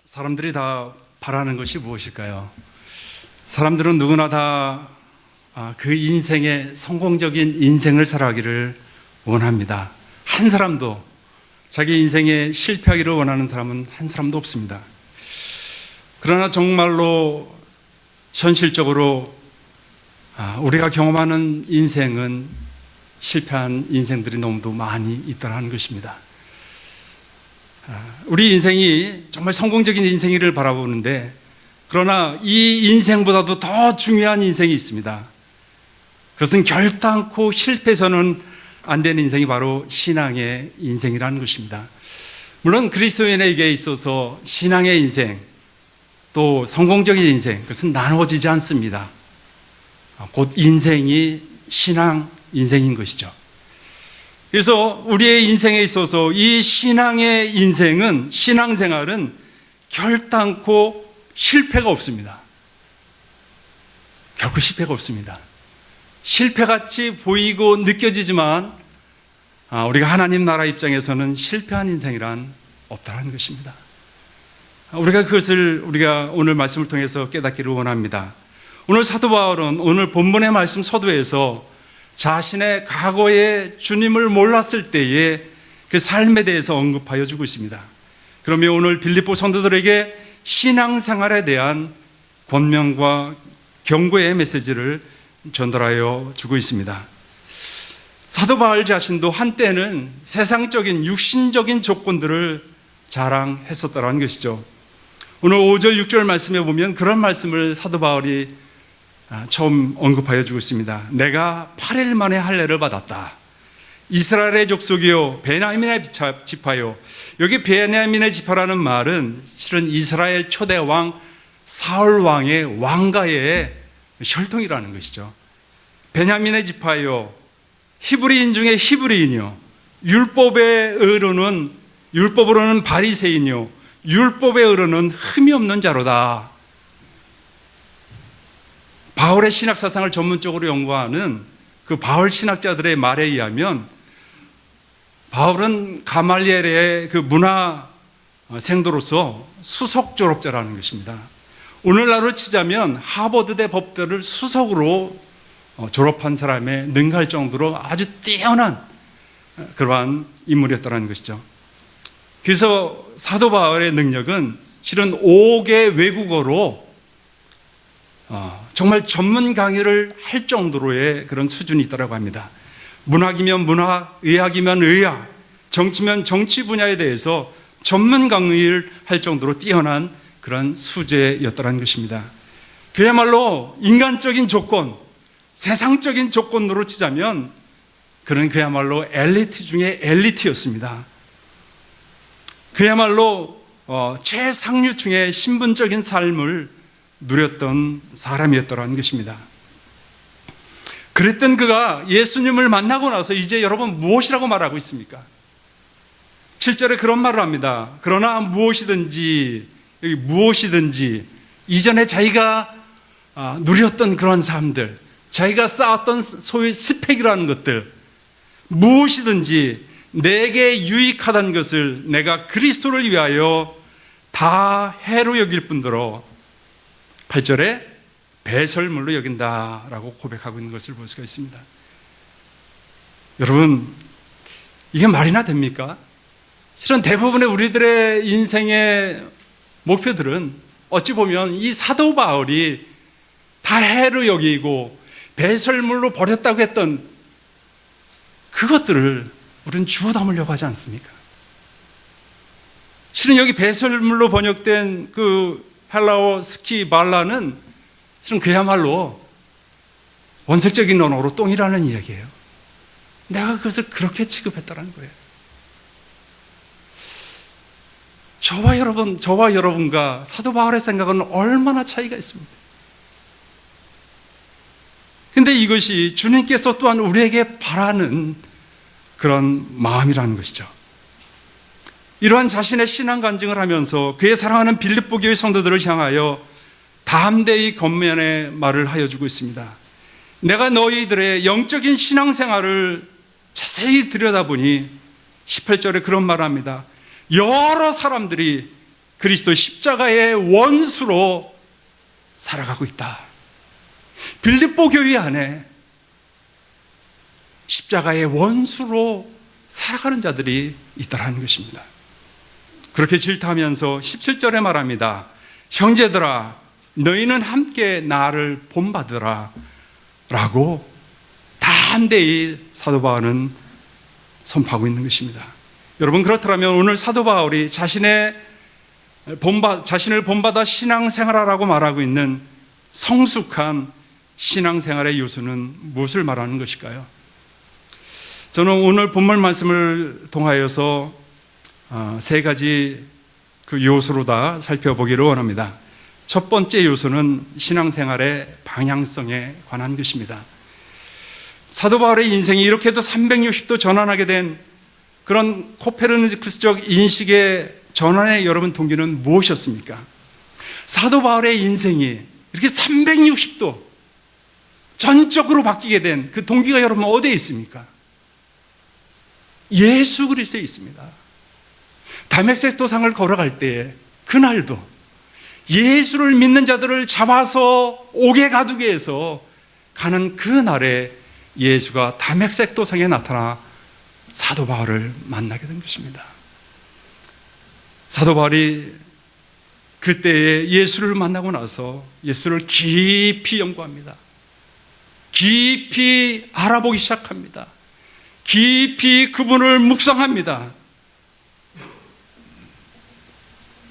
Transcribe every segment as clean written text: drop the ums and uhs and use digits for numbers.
사람들이 다 바라는 것이 무엇일까요? 사람들은 누구나 다 그 인생의 성공적인 인생을 살아가기를 원합니다. 한 사람도 자기 인생에 실패하기를 원하는 사람은 한 사람도 없습니다. 그러나 정말로 현실적으로 우리가 경험하는 인생은 실패한 인생들이 너무도 많이 있다는 것입니다. 우리 인생이 정말 성공적인 인생이를 바라보는데, 그러나 이 인생보다도 더 중요한 인생이 있습니다. 그것은 결단코 실패해서는 안 되는 인생이 바로 신앙의 인생이라는 것입니다. 물론 그리스도인에게 있어서 신앙의 인생, 또 성공적인 인생, 그것은 나누어지지 않습니다. 곧 인생이 신앙 인생인 것이죠. 그래서 우리의 인생에 있어서 이 신앙의 인생은, 신앙생활은 결단코 실패가 없습니다. 결코 실패가 없습니다. 실패같이 보이고 느껴지지만 우리가 하나님 나라 입장에서는 실패한 인생이란 없다는 것입니다. 우리가 오늘 말씀을 통해서 깨닫기를 원합니다. 오늘 사도 바울은 오늘 본문의 말씀 서두에서 자신의 과거에 주님을 몰랐을 때의 그 삶에 대해서 언급하여 주고 있습니다. 그러면 오늘 빌립보 성도들에게 신앙생활에 대한 권면과 경고의 메시지를 전달하여 주고 있습니다. 사도 바울 자신도 한때는 세상적인 육신적인 조건들을 자랑했었다는 것이죠. 오늘 5절 6절 말씀에 보면 그런 말씀을 사도 바울이 처음 언급하여 주고 있습니다. 내가 8일 만에 할례를 받았다. 이스라엘의 족속이요 베냐민의 지파요. 여기 베냐민의 지파라는 말은 실은 이스라엘 초대 왕 사울 왕의 왕가의 혈통이라는 것이죠. 베냐민의 지파요, 히브리인 중에 히브리인이요, 율법으로는 바리새인이요, 율법에 의로는 흠이 없는 자로다. 바울의 신학 사상을 전문적으로 연구하는 그 바울 신학자들의 말에 의하면 바울은 가말리엘의 그 문화 생도로서 수석 졸업자라는 것입니다. 오늘날로 치자면 하버드대 법대를 수석으로 졸업한 사람에 능가할 정도로 아주 뛰어난 그러한 인물이었다는 것이죠. 그래서 사도 바울의 능력은 실은 5개 외국어로 정말 전문 강의를 할 정도로의 그런 수준이 있다고 합니다. 문학이면 문학, 의학이면 의학, 정치면 정치 분야에 대해서 전문 강의를 할 정도로 뛰어난 그런 수재였다는 것입니다. 그야말로 인간적인 조건, 세상적인 조건으로 치자면 그는 그야말로 엘리트 중에 엘리트였습니다. 그야말로 최상류층의 신분적인 삶을 누렸던 사람이었다는 것입니다. 그랬던 그가 예수님을 만나고 나서 이제 여러분 무엇이라고 말하고 있습니까? 7절에 그런 말을 합니다. 그러나 무엇이든지 이전에 자기가 누렸던 그런 삶들, 자기가 쌓았던 소위 스펙이라는 것들, 무엇이든지 내게 유익하다는 것을 내가 그리스도를 위하여 다 해로 여길 뿐더러 8절에 배설물로 여긴다라고 고백하고 있는 것을 볼 수가 있습니다. 여러분, 이게 말이나 됩니까? 실은 대부분의 우리들의 인생의 목표들은 어찌 보면 이 사도 바울이 다 해로 여기고 배설물로 버렸다고 했던 그것들을 우리는 주워 담으려고 하지 않습니까? 실은 여기 배설물로 번역된 그 헬라어 스키 발라는 실은 그야말로 원색적인 언어로 똥이라는 이야기예요. 내가 그것을 그렇게 취급했다는 거예요. 저와 여러분과 사도 바울의 생각은 얼마나 차이가 있습니다. 근데 이것이 주님께서 또한 우리에게 바라는 그런 마음이라는 것이죠. 이러한 자신의 신앙 간증을 하면서 그의 사랑하는 빌립보 교회 성도들을 향하여 담대히 권면의 말을 하여 주고 있습니다. 내가 너희들의 영적인 신앙생활을 자세히 들여다보니 18절에 그런 말을 합니다. 여러 사람들이 그리스도 십자가의 원수로 살아가고 있다. 빌립보 교회 안에 십자가의 원수로 살아가는 자들이 있다라는 것입니다. 그렇게 질타하면서 17절에 말합니다. 형제들아, 너희는 함께 나를 본받으라 라고 담대히 사도 바울은 선포하고 있는 것입니다. 여러분, 그렇다면 오늘 사도 바울이 자신을 본받아 신앙생활하라고 말하고 있는 성숙한 신앙생활의 요소는 무엇을 말하는 것일까요? 저는 오늘 본문 말씀을 통하여서 세 가지 그 요소로 다 살펴보기를 원합니다. 첫 번째 요소는 신앙생활의 방향성에 관한 것입니다. 사도 바울의 인생이 이렇게도 360도 전환하게 된 그런 코페르니쿠스적 인식의 전환의 여러분 동기는 무엇이었습니까? 사도 바울의 인생이 이렇게 360도 전적으로 바뀌게 된 그 동기가 여러분 어디에 있습니까? 예수 그리스도에 있습니다. 다메섹 도상을 걸어갈 때에 그날도 예수를 믿는 자들을 잡아서 옥에 가두게 해서 가는 그날에 예수가 다메섹 도상에 나타나 사도 바울을 만나게 된 것입니다. 사도 바울이 그때에 예수를 만나고 나서 예수를 깊이 연구합니다. 깊이 알아보기 시작합니다. 깊이 그분을 묵상합니다.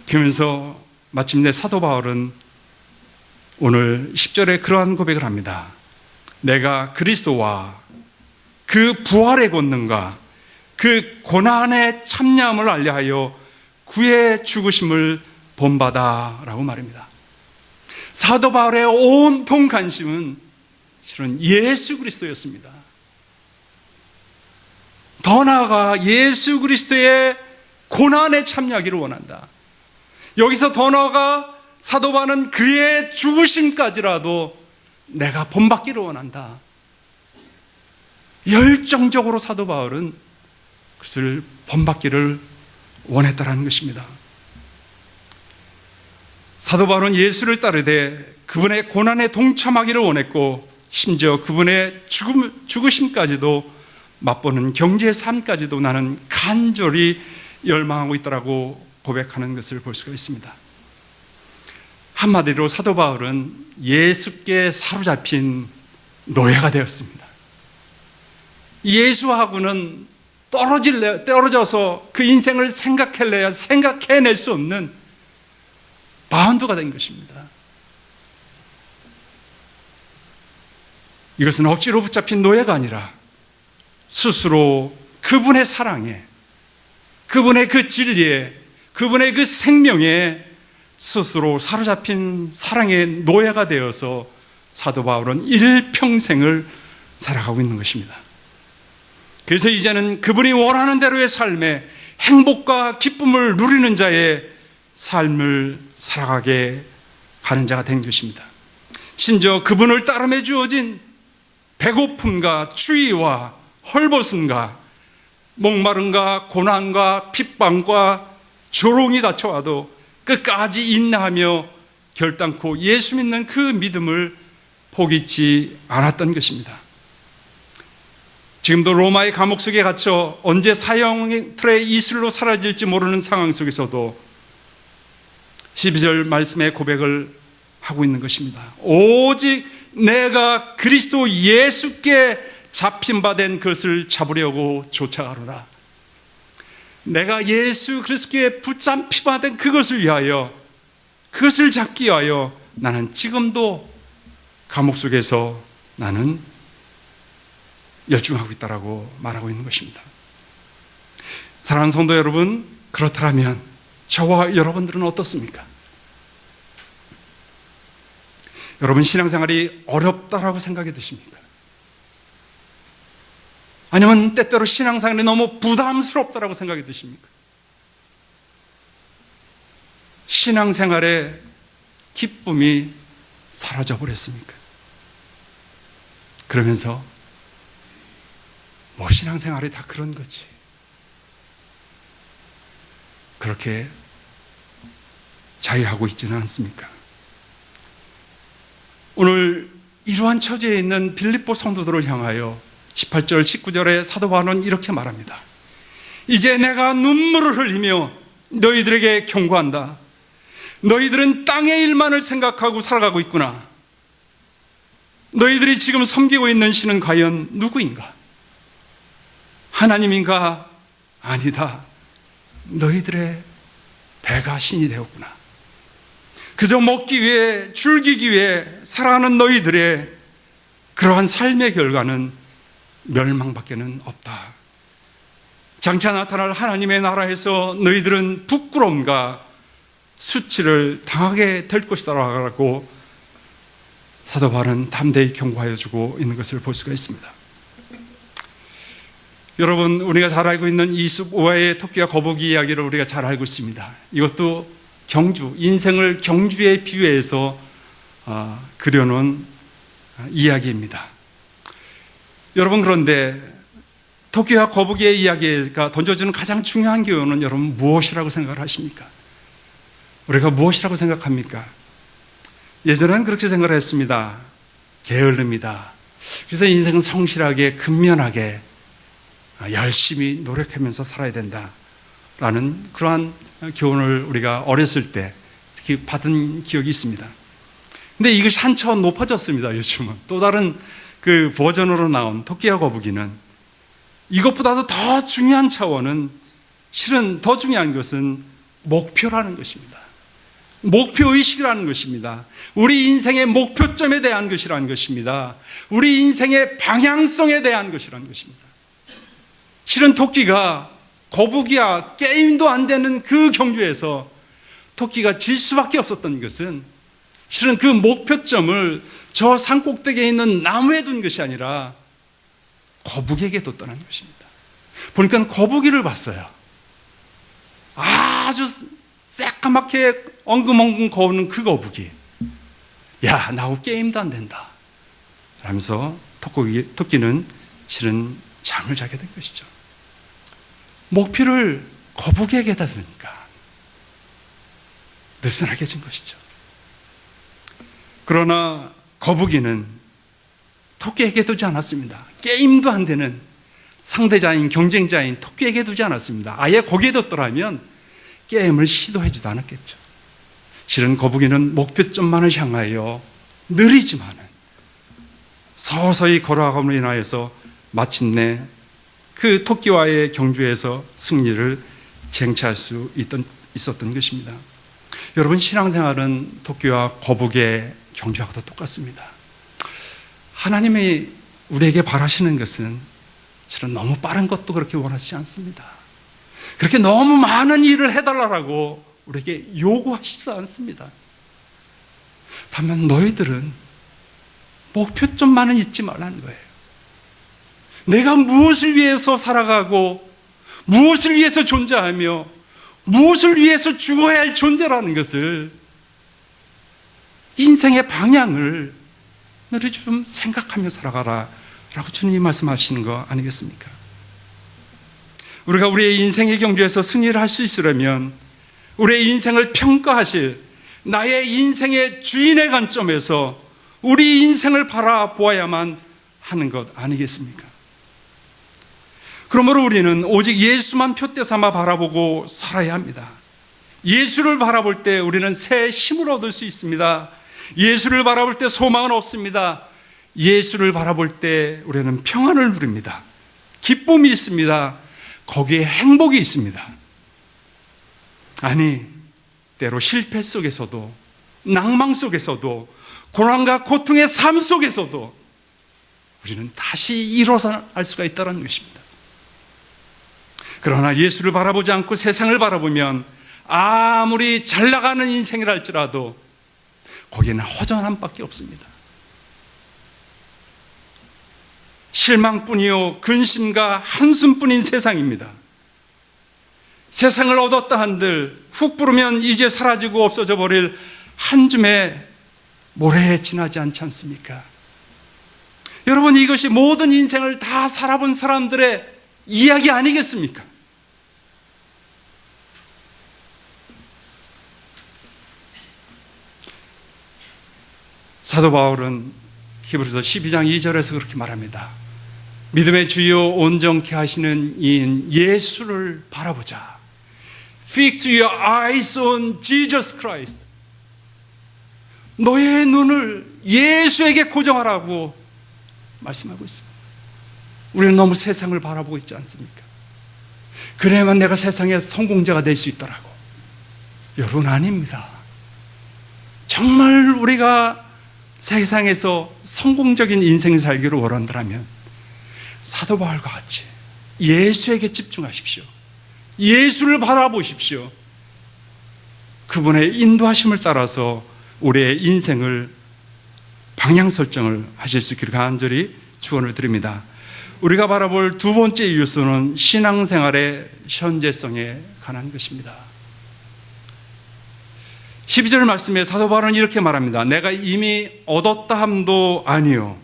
그러면서 마침내 사도 바울은 오늘 10절에 그러한 고백을 합니다. 내가 그리스도와 그 부활의 권능과 그 고난의 참여함을 알려하여 그의 죽으심을 본받아 라고 말합니다. 사도 바울의 온통 관심은 실은 예수 그리스도였습니다. 더 나아가 예수 그리스도의 고난에 참여하기를 원한다. 여기서 더 나아가 사도 바울은 그의 죽으심까지라도 내가 본받기를 원한다. 열정적으로 사도 바울은 그것을 본받기를 원했다라는 것입니다. 사도 바울은 예수를 따르되 그분의 고난에 동참하기를 원했고 심지어 그분의 죽으심까지도 맛보는 경제의 삶까지도 나는 간절히 열망하고 있다라고 고백하는 것을 볼 수가 있습니다. 한마디로 사도 바울은 예수께 사로잡힌 노예가 되었습니다. 예수하고는 떨어져서 그 인생을 생각해낼 수 없는 바운드가 된 것입니다. 이것은 억지로 붙잡힌 노예가 아니라 스스로 그분의 사랑에, 그분의 그 진리에, 그분의 그 생명에 스스로 사로잡힌 사랑의 노예가 되어서 사도 바울은 일평생을 살아가고 있는 것입니다. 그래서 이제는 그분이 원하는 대로의 삶에 행복과 기쁨을 누리는 자의 삶을 살아가게 가는 자가 된 것입니다. 심지어 그분을 따름에 주어진 배고픔과 추위와 헐벗음과 목마름과 고난과 핍박과 조롱이 닥쳐와도 끝까지 인내하며 결단코 예수 믿는 그 믿음을 포기치 않았던 것입니다. 지금도 로마의 감옥 속에 갇혀 언제 사형틀의 이슬로 사라질지 모르는 상황 속에서도 12절 말씀의 고백을 하고 있는 것입니다. 오직 내가 그리스도 예수께 잡힌 바 된 것을 잡으려고 쫓아가노라. 내가 예수 그리스도께 붙잡힌 바 된 그것을 위하여, 그것을 잡기 위하여 나는 지금도 감옥 속에서 나는 열중하고 있다라고 말하고 있는 것입니다. 사랑하는 성도 여러분, 그렇다면 저와 여러분들은 어떻습니까? 여러분 신앙생활이 어렵다라고 생각이 드십니까? 아니면 때때로 신앙생활이 너무 부담스럽다라고 생각이 드십니까? 신앙생활의 기쁨이 사라져버렸습니까? 그러면서 뭐 신앙생활이 다 그런 거지, 그렇게 자유하고 있지는 않습니까? 오늘 이러한 처지에 있는 빌립보 성도들을 향하여 18절, 19절에 사도 바울은 이렇게 말합니다. 이제 내가 눈물을 흘리며 너희들에게 경고한다. 너희들은 땅의 일만을 생각하고 살아가고 있구나. 너희들이 지금 섬기고 있는 신은 과연 누구인가? 하나님인가? 아니다. 너희들의 배가 신이 되었구나. 그저 먹기 위해, 즐기기 위해 살아가는 너희들의 그러한 삶의 결과는 멸망밖에는 없다. 장차 나타날 하나님의 나라에서 너희들은 부끄러움과 수치를 당하게 될 것이다라고 사도 바울은 담대히 경고하여 주고 있는 것을 볼 수가 있습니다. 여러분, 우리가 잘 알고 있는 이솝5화의 토끼와 거북이 이야기를 우리가 잘 알고 있습니다. 이것도 경주, 인생을 경주에 비유해서 그려놓은 이야기입니다. 여러분, 그런데 토끼와 거북이의 이야기가 던져주는 가장 중요한 교훈은 여러분 무엇이라고 생각을 하십니까? 우리가 무엇이라고 생각합니까? 예전에는 그렇게 생각을 했습니다. 게으름이다. 그래서 인생은 성실하게, 근면하게, 열심히 노력하면서 살아야 된다라는 그러한 교훈을 우리가 어렸을 때 이렇게 받은 기억이 있습니다. 근데 이것이 한 차원 높아졌습니다. 요즘은 또 다른 그 버전으로 나온 토끼와 거북이는 이것보다도 더 중요한 차원은, 실은 더 중요한 것은 목표라는 것입니다. 목표의식이라는 것입니다. 우리 인생의 목표점에 대한 것이라는 것입니다. 우리 인생의 방향성에 대한 것이라는 것입니다. 실은 토끼가 거북이와 게임도 안 되는 그 경주에서 토끼가 질 수밖에 없었던 것은 실은 그 목표점을 저 산꼭대기에 있는 나무에 둔 것이 아니라 거북이에게 뒀다는 것입니다. 보니까 거북이를 봤어요. 아주 새까맣게 엉금엉금 거우는 그 거북이. 야, 나하고 게임도 안 된다 라면서 토끼는 실은 잠을 자게 된 것이죠. 목표를 거북이에게다 두니까 느슨하게 것이죠. 그러나 거북이는 토끼에게 두지 않았습니다. 게임도 안 되는 상대자인, 경쟁자인 토끼에게 두지 않았습니다. 아예 거기에 뒀더라면 게임을 시도하지도 않았겠죠. 실은 거북이는 목표점만을 향하여 느리지만은 서서히 걸어가감으로 인하여서 마침내 그 토끼와의 경주에서 승리를 쟁취할 수 있었던 것입니다. 여러분, 신앙생활은 토끼와 거북이의 경주하고도 똑같습니다. 하나님이 우리에게 바라시는 것은 실은 너무 빠른 것도 그렇게 원하시지 않습니다. 그렇게 너무 많은 일을 해달라고 우리에게 요구하시지도 않습니다. 다만 너희들은 목표점만은 잊지 말라는 거예요. 내가 무엇을 위해서 살아가고 무엇을 위해서 존재하며 무엇을 위해서 죽어야 할 존재라는 것을, 인생의 방향을 너희 좀 생각하며 살아가라 라고 주님이 말씀하시는 거 아니겠습니까? 우리가 우리의 인생의 경주에서 승리를 할 수 있으려면 우리의 인생을 평가하실 나의 인생의 주인의 관점에서 우리 인생을 바라보아야만 하는 것 아니겠습니까? 그러므로 우리는 오직 예수만 표대 삼아 바라보고 살아야 합니다. 예수를 바라볼 때 우리는 새 힘을 얻을 수 있습니다. 예수를 바라볼 때 소망은 없습니다. 예수를 바라볼 때 우리는 평안을 누립니다. 기쁨이 있습니다. 거기에 행복이 있습니다. 아니, 때로 실패 속에서도, 낭망 속에서도, 고난과 고통의 삶 속에서도 우리는 다시 일어날 수가 있다는 것입니다. 그러나 예수를 바라보지 않고 세상을 바라보면 아무리 잘 나가는 인생이라 할지라도 거기에는 허전함밖에 없습니다. 실망뿐이요 근심과 한숨뿐인 세상입니다. 세상을 얻었다 한들 훅 부르면 이제 사라지고 없어져 버릴 한 줌의 모래에 지나지 않지 않습니까? 여러분, 이것이 모든 인생을 다 살아본 사람들의 이야기 아니겠습니까? 사도 바울은 히브리서 12장 2절에서 그렇게 말합니다. 믿음의 주요 온전케 하시는 이인 예수를 바라보자. Fix your eyes on Jesus Christ. 너의 눈을 예수에게 고정하라고 말씀하고 있습니다. 우리는 너무 세상을 바라보고 있지 않습니까? 그래야만 내가 세상의 성공자가 될 수 있더라고. 여러분, 아닙니다. 정말 우리가 세상에서 성공적인 인생을 살기를 원한다면 사도 바울과 같이 예수에게 집중하십시오. 예수를 바라보십시오. 그분의 인도하심을 따라서 우리의 인생을 방향 설정을 하실 수 있기를 간절히 축원을 드립니다. 우리가 바라볼 두 번째 요소는 신앙생활의 현재성에 관한 것입니다. 12절 말씀에 사도 바울은 이렇게 말합니다. 내가 이미 얻었다 함도 아니요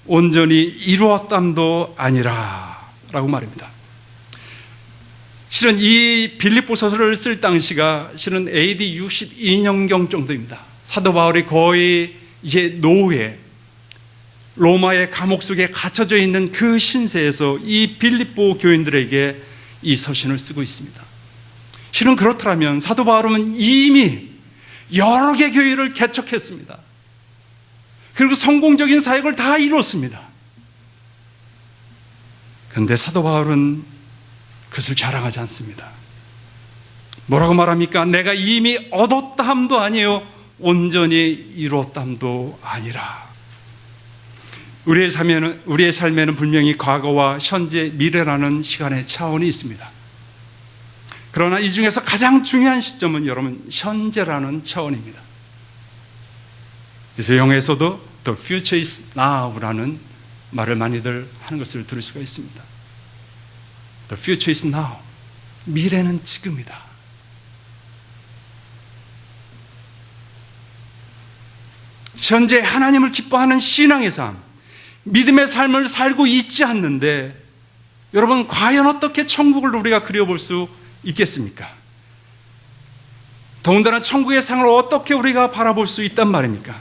온전히 이루었다 함도 아니라 라고 말합니다. 실은 이 빌립보서를 쓸 당시가 실은 AD 62년경 정도입니다. 사도 바울이 거의 이제 노후에 로마의 감옥 속에 갇혀져 있는 그 신세에서 이 빌립보 교인들에게 이 서신을 쓰고 있습니다. 실은 그렇다면 사도 바울은 이미 여러 개 교회를 개척했습니다. 그리고 성공적인 사역을 다 이뤘습니다. 그런데 사도 바울은 그것을 자랑하지 않습니다. 뭐라고 말합니까? 내가 이미 얻었다 함도 아니요 온전히 이루었다 함도 아니라. 우리의 삶에는 분명히 과거와 현재, 미래라는 시간의 차원이 있습니다. 그러나 이 중에서 가장 중요한 시점은 여러분 현재라는 차원입니다. 그래서 영어에서도 The future is now라는 말을 많이들 하는 것을 들을 수가 있습니다. The future is now. 미래는 지금이다. 현재 하나님을 기뻐하는 신앙의 삶, 믿음의 삶을 살고 있지 않는데 여러분 과연 어떻게 천국을 우리가 그려볼 수 있겠습니까? 더군다나 천국의 상을 어떻게 우리가 바라볼 수 있단 말입니까?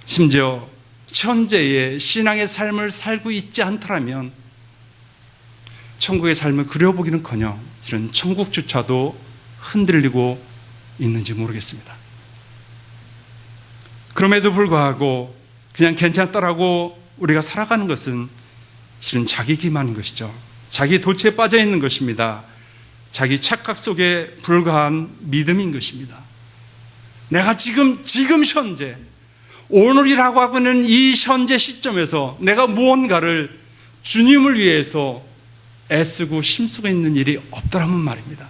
심지어 현재의 신앙의 삶을 살고 있지 않더라면 천국의 삶을 그려보기는커녕 실은 천국조차도 흔들리고 있는지 모르겠습니다. 그럼에도 불구하고 그냥 괜찮다라고 우리가 살아가는 것은 실은 자기 기만인 것이죠. 자기 도취에 빠져 있는 것입니다. 자기 착각 속에 불과한 믿음인 것입니다. 내가 지금 현재 오늘이라고 하고는 이 현재 시점에서 내가 무언가를 주님을 위해서 애쓰고 힘쓰고 있는 일이 없더라면 말입니다.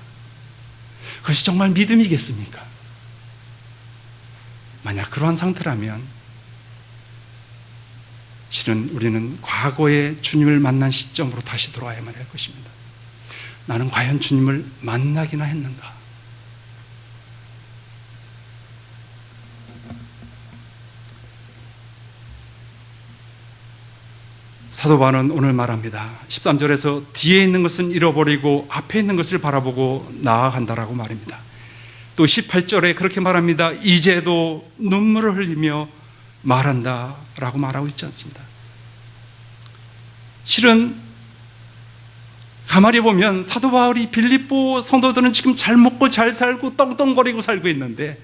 그것이 정말 믿음이겠습니까? 만약 그러한 상태라면 실은 우리는 과거에 주님을 만난 시점으로 다시 돌아야만 할 것입니다. 나는 과연 주님을 만나기나 했는가? 사도 바울은 오늘 말합니다. 13절에서 뒤에 있는 것은 잃어버리고 앞에 있는 것을 바라보고 나아간다라고 말입니다. 또 18절에 그렇게 말합니다. 이제도 눈물을 흘리며 말한다라고 말하고 있지 않습니다. 실은 가만히 보면 사도 바울이 빌립보 성도들은 지금 잘 먹고 잘 살고 떵떵거리고 살고 있는데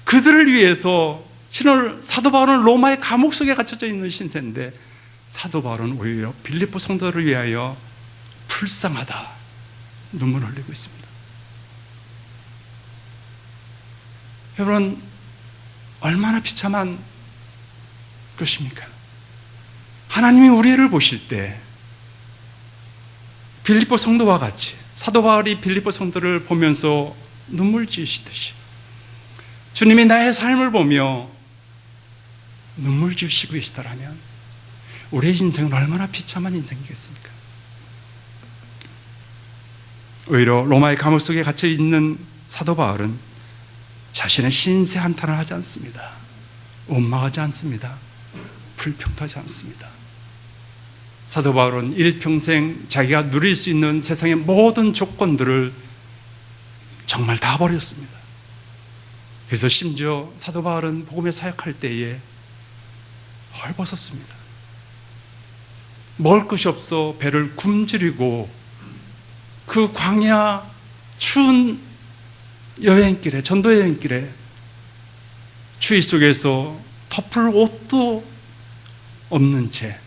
그들을 위해서 실은 사도 바울은 로마의 감옥 속에 갇혀져 있는 신세인데 사도 바울은 오히려 빌립보 성도를 위하여 불쌍하다 눈물을 흘리고 있습니다. 여러분 얼마나 비참한 것입니까? 하나님이 우리를 보실 때 빌립보 성도와 같이 사도 바울이 빌립보 성도를 보면서 눈물 지으시듯이 주님이 나의 삶을 보며 눈물 지으시고 계시다라면 우리의 인생은 얼마나 비참한 인생이겠습니까? 오히려 로마의 감옥 속에 갇혀 있는 사도 바울은 자신의 신세 한탄을 하지 않습니다. 원망하지 않습니다. 불평도 하지 않습니다. 사도 바울은 일평생 자기가 누릴 수 있는 세상의 모든 조건들을 정말 다 버렸습니다. 그래서 심지어 사도 바울은 복음에 사역할 때에 헐벗었습니다. 먹을 것이 없어 배를 굶주리고 그 광야 추운 여행길에, 전도 여행길에 추위 속에서 덮을 옷도 없는 채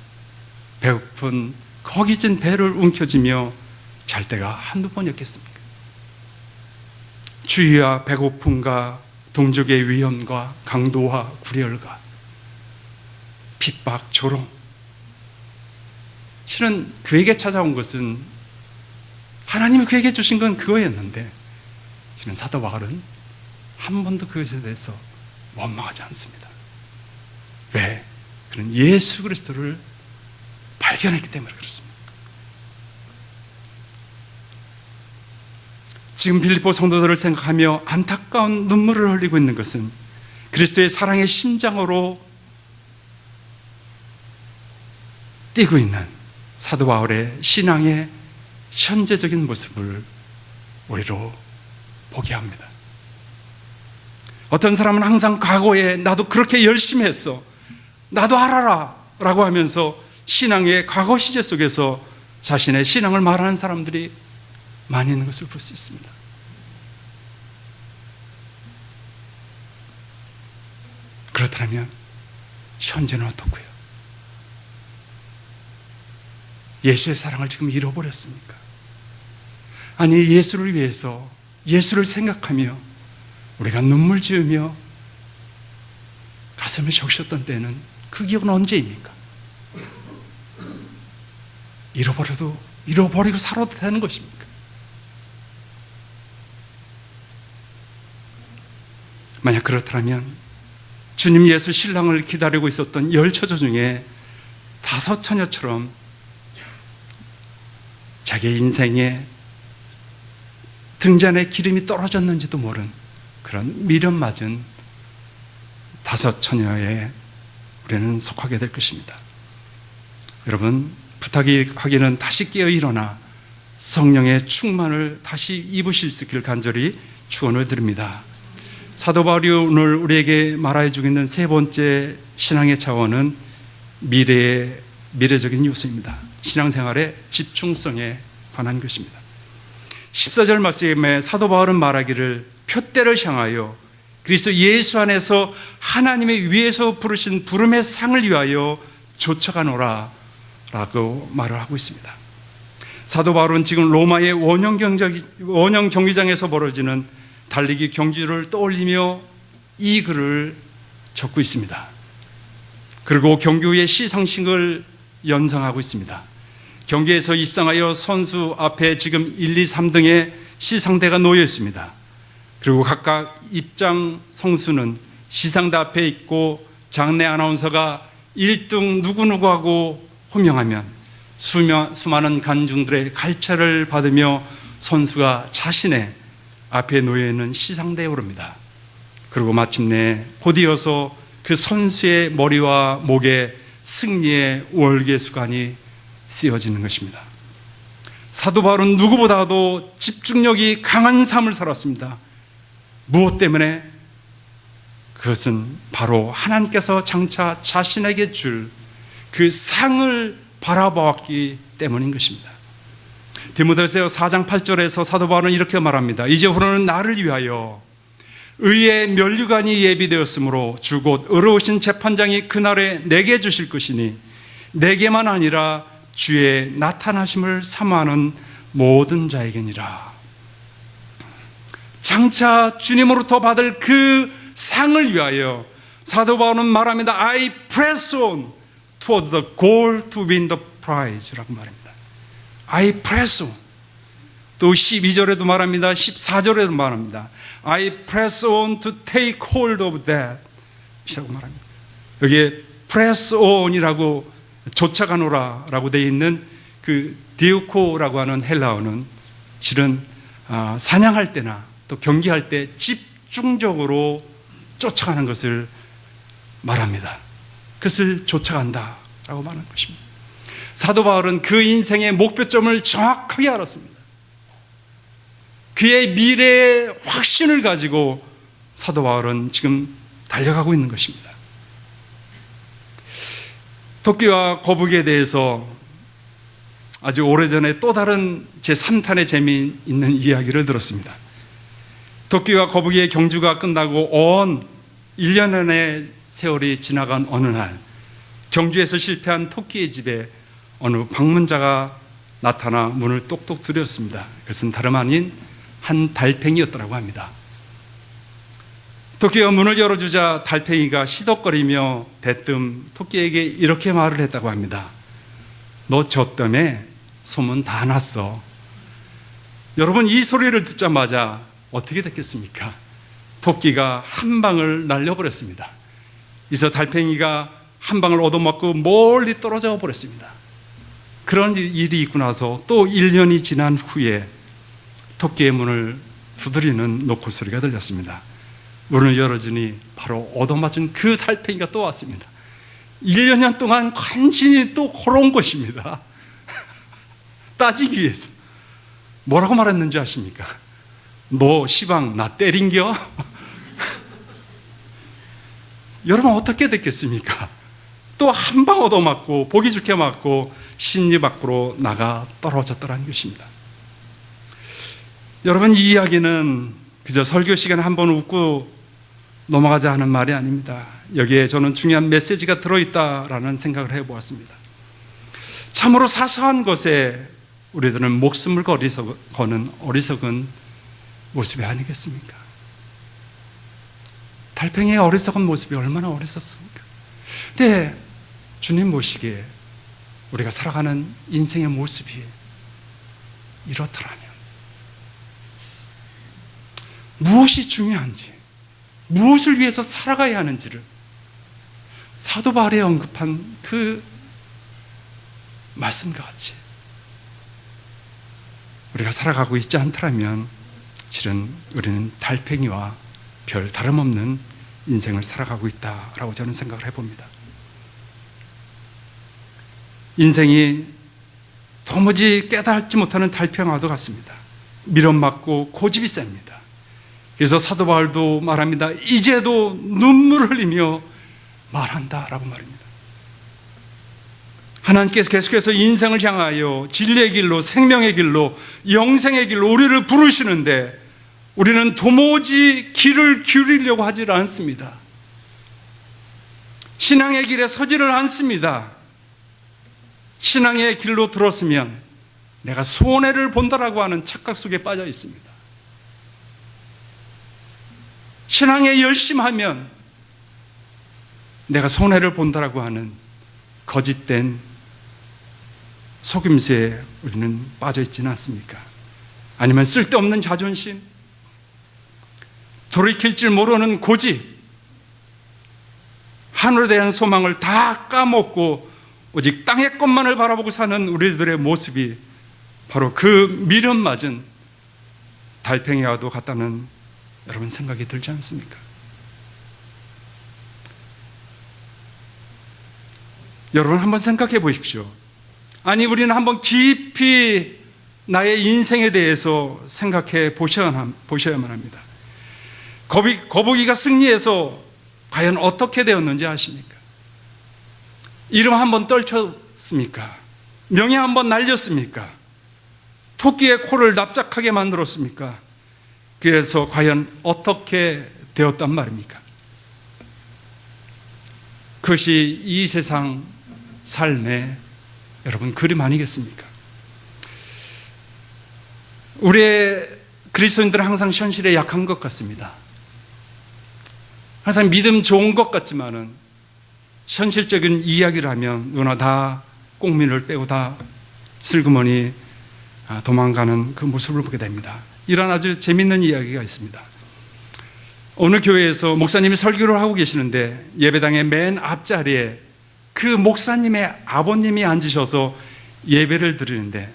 배고픈 거기진 배를 움켜쥐며 잘 때가 한두 번이었겠습니까? 추위와 배고픔과 동족의 위험과 강도와 구렬과 핍박, 조롱, 실은 그에게 찾아온 것은 하나님이 그에게 주신 건 그거였는데 실은 사도 바울은 한 번도 그것에 대해서 원망하지 않습니다. 왜? 그는 예수 그리스도를 발견했기 때문에 그렇습니다. 지금 빌립보 성도들을 생각하며 안타까운 눈물을 흘리고 있는 것은 그리스도의 사랑의 심장으로 뛰고 있는 사도 바울의 신앙의 현재적인 모습을 우리로 보게 합니다. 어떤 사람은 항상 과거에 나도 그렇게 열심히 했어, 나도 알아라 라고 하면서 신앙의 과거 시제 속에서 자신의 신앙을 말하는 사람들이 많이 있는 것을 볼 수 있습니다. 그렇다면 현재는 어떻고요? 예수의 사랑을 지금 잃어버렸습니까? 아니, 예수를 위해서, 예수를 생각하며 우리가 눈물 지으며 가슴을 적셨던 때는 그 기억은 언제입니까? 잃어버리고 살아도 되는 것입니까? 만약 그렇다면 주님 예수 신랑을 기다리고 있었던 10처녀 중에 5처녀처럼 자기의 인생에 등잔에 기름이 떨어졌는지도 모른 그런 미련 맞은 5처녀에 우리는 속하게 될 것입니다. 여러분, 부탁하기는 다시 깨어 일어나 성령의 충만을 다시 입으실 수 있기를 간절히 축원을 드립니다. 사도 바울이 오늘 우리에게 말해 주고 있는 세 번째 신앙의 차원은 미래적인 요소입니다. 신앙생활의 집중성에 관한 것입니다. 14절 말씀에 사도 바울은 말하기를 표대를 향하여 그리스도 예수 안에서 하나님의 위에서 부르신 부름의 상을 위하여 쫓아가노라 라고 말을 하고 있습니다. 사도 바울은 지금 로마의 원형 경기장에서 벌어지는 달리기 경주를 떠올리며 이 글을 적고 있습니다. 그리고 경기 후의 시상식을 연상하고 있습니다. 경기에서 입상하여 선수 앞에 지금 1, 2, 3등의 시상대가 놓여 있습니다. 그리고 각각 입장 선수는 시상대 앞에 있고 장내 아나운서가 1등 누구누구하고 호명하면 수많은 관중들의 갈채를 받으며 선수가 자신의 앞에 놓여 있는 시상대에 오릅니다. 그리고 마침내 곧이어서 그 선수의 머리와 목에 승리의 월계수관이 씌워지는 것입니다. 사도 바울은 누구보다도 집중력이 강한 삶을 살았습니다. 무엇 때문에? 그것은 바로 하나님께서 장차 자신에게 줄 그 상을 바라보았기 때문인 것입니다. 디모데후서 4장 8절에서 사도 바울은 이렇게 말합니다. 이제후로는 나를 위하여 의의 면류관이 예비되었으므로 주 곧 의로우신 재판장이 그날에 내게 주실 것이니 내게만 아니라 주의 나타나심을 사모하는 모든 자에게니라. 장차 주님으로부터 받을 그 상을 위하여 사도 바울은 말합니다. I press on toward the goal to win the prize 라고 말합니다. I press on. 또 12절에도 말합니다. 14절에도 말합니다. I press on to take hold of that 이라고 말합니다. 여기에 press on이라고 쫓아가노라 라고 되어 있는 그 디오코라고 하는 헬라어는 실은 사냥할 때나 또 경기할 때 집중적으로 쫓아가는 것을 말합니다. 그것을 쫓아간다 라고 말하는 것입니다. 사도 바울은 그 인생의 목표점을 정확하게 알았습니다. 그의 미래의 확신을 가지고 사도 바울은 지금 달려가고 있는 것입니다. 토끼와 거북이에 대해서 아주 오래전에 또 다른 제3탄의 재미있는 이야기를 들었습니다. 토끼와 거북이의 경주가 끝나고 온 1년의 세월이 지나간 어느 날, 경주에서 실패한 토끼의 집에 어느 방문자가 나타나 문을 똑똑 두드렸습니다. 그것은 다름 아닌 한 달팽이였더라고 합니다. 토끼가 문을 열어주자 달팽이가 시덕거리며 대뜸 토끼에게 이렇게 말을 했다고 합니다. 너 저 때문에 소문 다 났어. 여러분, 이 소리를 듣자마자 어떻게 됐겠습니까? 토끼가 한 방을 날려버렸습니다. 그래서 달팽이가 한 방을 얻어맞고 멀리 떨어져 버렸습니다. 그런 일이 있고 나서 또 1년이 지난 후에 토끼의 문을 두드리는 노크 소리가 들렸습니다. 문을 열어주니 바로 얻어맞은 그 달팽이가 또 왔습니다. 1년 동안 간신히 또 걸어온 것입니다. 따지기 위해서. 뭐라고 말했는지 아십니까? 너 시방 나 때린겨? 여러분, 어떻게 됐겠습니까? 또 한 방 얻어맞고 보기 좋게 맞고 심리 밖으로 나가 떨어졌더라는 것입니다. 여러분, 이 이야기는 그저 설교 시간에 한번 웃고 넘어가자 하는 말이 아닙니다. 여기에 저는 중요한 메시지가 들어있다라는 생각을 해보았습니다. 참으로 사소한 것에 우리들은 목숨을 거는 어리석은 모습이 아니겠습니까? 달팽이의 어리석은 모습이 얼마나 어리석습니까? 근데 주님 보시기에 우리가 살아가는 인생의 모습이 이렇더라면 무엇이 중요한지, 무엇을 위해서 살아가야 하는지를 사도 바울이 언급한 그 말씀과 같이 우리가 살아가고 있지 않다면 실은 우리는 달팽이와 별 다름없는 인생을 살아가고 있다라고 저는 생각을 해봅니다. 인생이 도무지 깨달지 못하는 달팽이와도 같습니다. 밀어맞고 고집이 셉니다. 그래서 사도 바울도 말합니다. 이제도 눈물을 흘리며 말한다라고 말입니다. 하나님께서 계속해서 인생을 향하여 진리의 길로, 생명의 길로, 영생의 길로 우리를 부르시는데 우리는 도무지 귀를 기울이려고 하지 않습니다. 신앙의 길에 서지를 않습니다. 신앙의 길로 들었으면 내가 손해를 본다라고 하는 착각 속에 빠져 있습니다. 신앙에 열심하면 내가 손해를 본다라고 하는 거짓된 속임수에 우리는 빠져 있지는 않습니까? 아니면 쓸데없는 자존심, 돌이킬 줄 모르는 고집, 하늘에 대한 소망을 다 까먹고 오직 땅의 것만을 바라보고 사는 우리들의 모습이 바로 그 미련 맞은 달팽이와도 같다는 여러분 생각이 들지 않습니까? 여러분 한번 생각해 보십시오. 아니, 우리는 한번 깊이 나의 인생에 대해서 생각해 보셔야만 합니다. 거북이가 승리해서 과연 어떻게 되었는지 아십니까? 이름 한번 떨쳤습니까? 명예 한번 날렸습니까? 토끼의 코를 납작하게 만들었습니까? 그래서 과연 어떻게 되었단 말입니까? 그것이 이 세상 삶의 여러분 그림 아니겠습니까? 우리의 그리스도인들은 항상 현실에 약한 것 같습니다. 항상 믿음 좋은 것 같지만은 현실적인 이야기를 하면 누구나 다 꽁민을 빼고 다 슬그머니 도망가는 그 모습을 보게 됩니다. 이런 아주 재밌는 이야기가 있습니다. 어느 교회에서 목사님이 설교를 하고 계시는데 예배당의 맨 앞자리에 그 목사님의 아버님이 앉으셔서 예배를 드리는데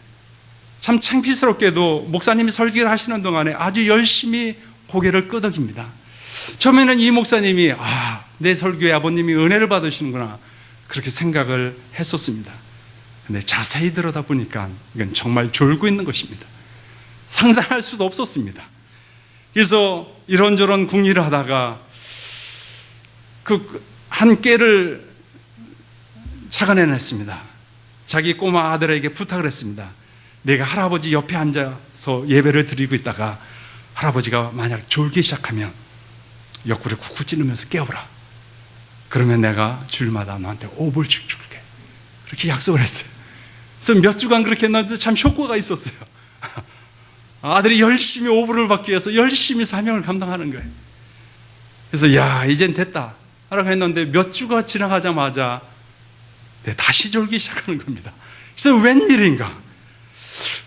참 창피스럽게도 목사님이 설교를 하시는 동안에 아주 열심히 고개를 끄덕입니다. 처음에는 이 목사님이 내 설교에 아버님이 은혜를 받으시는구나 그렇게 생각을 했었습니다. 그런데 자세히 들여다보니까 이건 정말 졸고 있는 것입니다. 상상할 수도 없었습니다. 그래서 이런저런 궁리를 하다가 그 한 꾀를 착안해냈습니다. 자기 꼬마 아들에게 부탁을 했습니다. 내가 할아버지 옆에 앉아서 예배를 드리고 있다가 할아버지가 만약 졸기 시작하면 옆구리 쿡쿡 찌르면서 깨우라. 그러면 내가 주일마다 너한테 5불씩 줄게. 그렇게 약속을 했어요. 그래서 몇 주간 그렇게 했는데 참 효과가 있었어요. 아들이 열심히 5불을 받기 위해서 열심히 사명을 감당하는 거예요. 그래서 야, 이젠 됐다 라고 했는데 몇 주가 지나가자마자 다시 졸기 시작하는 겁니다. 그래서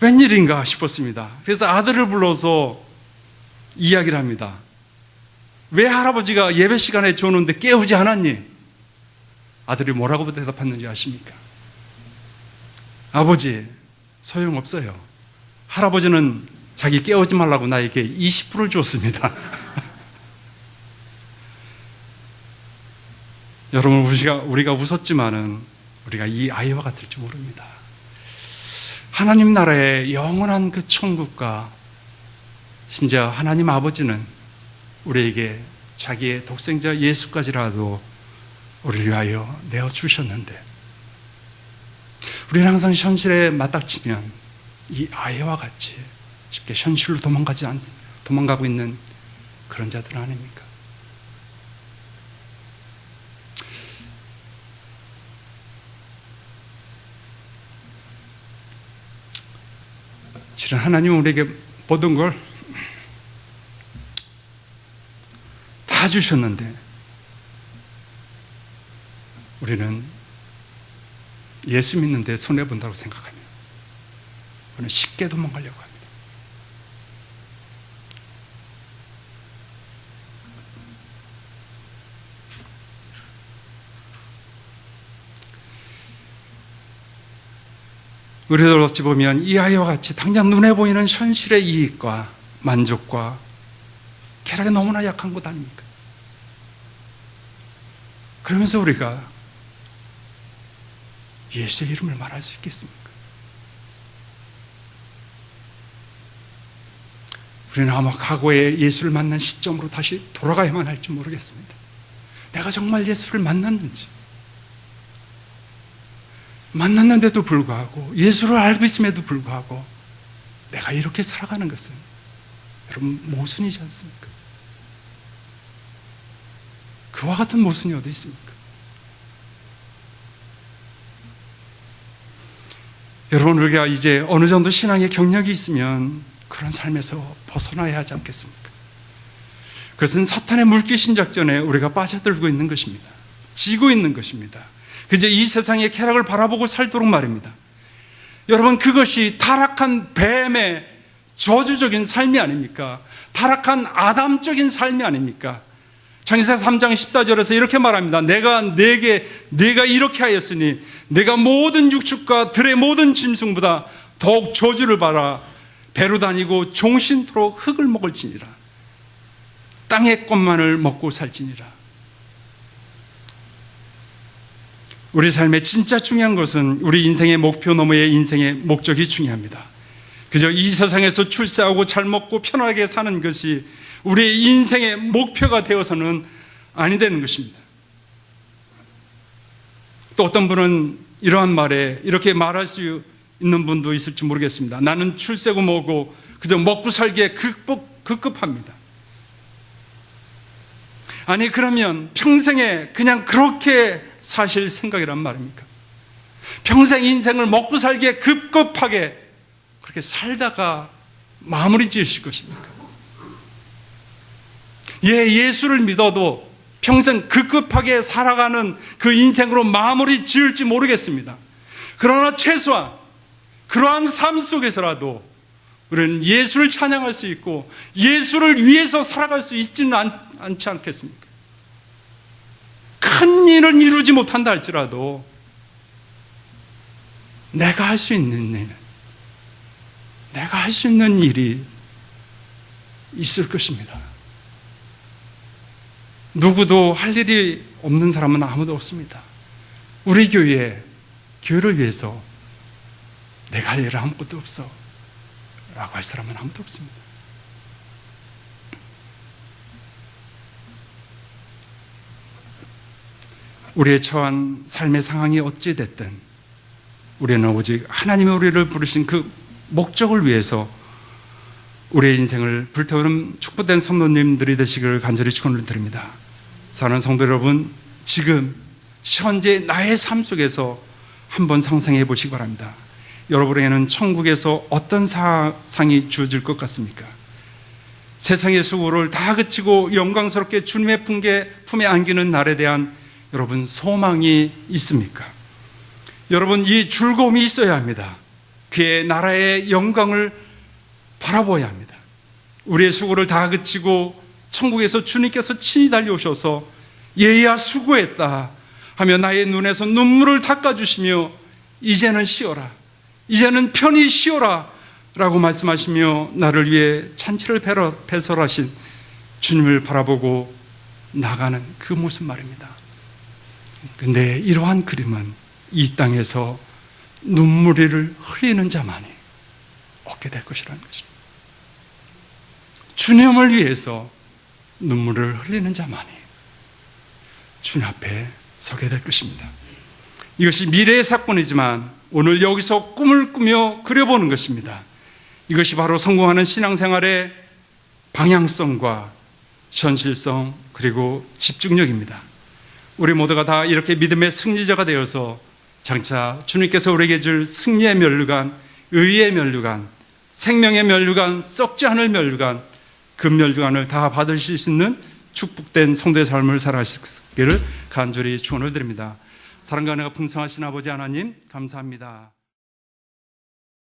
웬일인가 싶었습니다. 그래서 아들을 불러서 이야기를 합니다. 왜 할아버지가 예배 시간에 조는데 깨우지 않았니? 아들이 뭐라고 대답했는지 아십니까? 아버지, 소용없어요. 할아버지는 자기 깨우지 말라고 나에게 20불을 줬습니다. 여러분, 우리가 웃었지만은 우리가 이 아이와 같을 줄 모릅니다. 하나님 나라의 영원한 그 천국과 심지어 하나님 아버지는 우리에게 자기의 독생자 예수까지라도 우리를 위하여 내어주셨는데, 우리는 항상 현실에 맞닥치면 이 아이와 같이 쉽게 현실로 도망가고 있는 그런 자들 아닙니까? 실은 하나님은 우리에게 모든 걸 다 주셨는데 우리는 예수 믿는데 손해본다고 생각하면 우리는 쉽게 도망가려고 합니다. 우리들 어찌 보면 이 아이와 같이 당장 눈에 보이는 현실의 이익과 만족과 쾌락에 너무나 약한 것 아닙니까? 그러면서 우리가 예수의 이름을 말할 수 있겠습니까? 우리는 아마 과거에 예수를 만난 시점으로 다시 돌아가야만 할지 모르겠습니다. 내가 정말 예수를 만났는데도 불구하고, 예수를 알고 있음에도 불구하고 내가 이렇게 살아가는 것은 여러분 모순이지 않습니까? 그와 같은 모순이 어디 있습니까? 여러분, 우리가 이제 어느 정도 신앙의 경력이 있으면 그런 삶에서 벗어나야 하지 않겠습니까? 그것은 사탄의 물귀신 작전에 우리가 빠져들고 있는 것입니다. 지고 있는 것입니다. 그저 이 세상의 쾌락을 바라보고 살도록 말입니다. 여러분, 그것이 타락한 뱀의 저주적인 삶이 아닙니까? 타락한 아담적인 삶이 아닙니까? 창세기 3장 14절에서 이렇게 말합니다. 내가 이렇게 하였으니 내가 모든 육축과 들의 모든 짐승보다 더욱 저주를 받아 배로 다니고 종신토록 흙을 먹을지니라. 땅의 것만을 먹고 살지니라. 우리 삶의 진짜 중요한 것은 우리 인생의 목표 너머의 인생의 목적이 중요합니다. 그저 이 세상에서 출세하고 잘 먹고 편하게 사는 것이 우리의 인생의 목표가 되어서는 아니 되는 것입니다. 또 어떤 분은 이러한 말에 이렇게 말할 수 있는 분도 있을지 모르겠습니다. 나는 출세고 뭐고 그저 먹고 살기에 급급합니다. 아니, 그러면 평생에 그냥 그렇게 사실 생각이란 말입니까? 평생 인생을 먹고 살기에 급급하게 그렇게 살다가 마무리 지으실 것입니까? 예수를 믿어도 평생 급급하게 살아가는 그 인생으로 마무리 지을지 모르겠습니다. 그러나 최소한 그러한 삶 속에서라도 우리는 예수를 찬양할 수 있고 예수를 위해서 살아갈 수 있지는 않지 않겠습니까? 큰 일은 이루지 못한다 할지라도 내가 할 수 있는 일, 내가 할 수 있는 일이 있을 것입니다. 누구도 할 일이 없는 사람은 아무도 없습니다. 우리 교회를 위해서 내가 할 일은 아무것도 없어 라고 할 사람은 아무도 없습니다. 우리의 처한 삶의 상황이 어찌 됐든 우리는 오직 하나님이 우리를 부르신 그 목적을 위해서 우리의 인생을 불태우는 축복된 성도님들이 되시기를 간절히 축원을 드립니다. 사랑하는 성도 여러분, 지금 현재 나의 삶 속에서 한번 상상해 보시기 바랍니다. 여러분에게는 천국에서 어떤 상이 주어질 것 같습니까? 세상의 수고를 다 그치고 영광스럽게 주님의 품에 안기는 날에 대한 여러분 소망이 있습니까? 여러분, 이 즐거움이 있어야 합니다. 그의 나라의 영광을 바라보아야 합니다. 우리의 수고를 다 그치고 천국에서 주님께서 친히 달려오셔서 얘야 수고했다 하며 나의 눈에서 눈물을 닦아주시며 이제는 쉬어라, 이제는 편히 쉬어라 라고 말씀하시며 나를 위해 잔치를 배설하신 주님을 바라보고 나가는 그 모습 말입니다. 근데 이러한 그림은 이 땅에서 눈물을 흘리는 자만이 얻게 될 것이라는 것입니다. 주님을 위해서 눈물을 흘리는 자만이 주님 앞에 서게 될 것입니다. 이것이 미래의 사건이지만 오늘 여기서 꿈을 꾸며 그려보는 것입니다. 이것이 바로 성공하는 신앙생활의 방향성과 현실성 그리고 집중력입니다. 우리 모두가 다 이렇게 믿음의 승리자가 되어서 장차 주님께서 우리에게 줄 승리의 면류관, 의의 면류관, 생명의 면류관, 썩지 않을 면류관, 그 면류관을 다 받으실 수 있는 축복된 성도의 삶을 살아가시기를 간절히 축원을 드립니다. 사랑과 은혜가 풍성하신 아버지 하나님 감사합니다.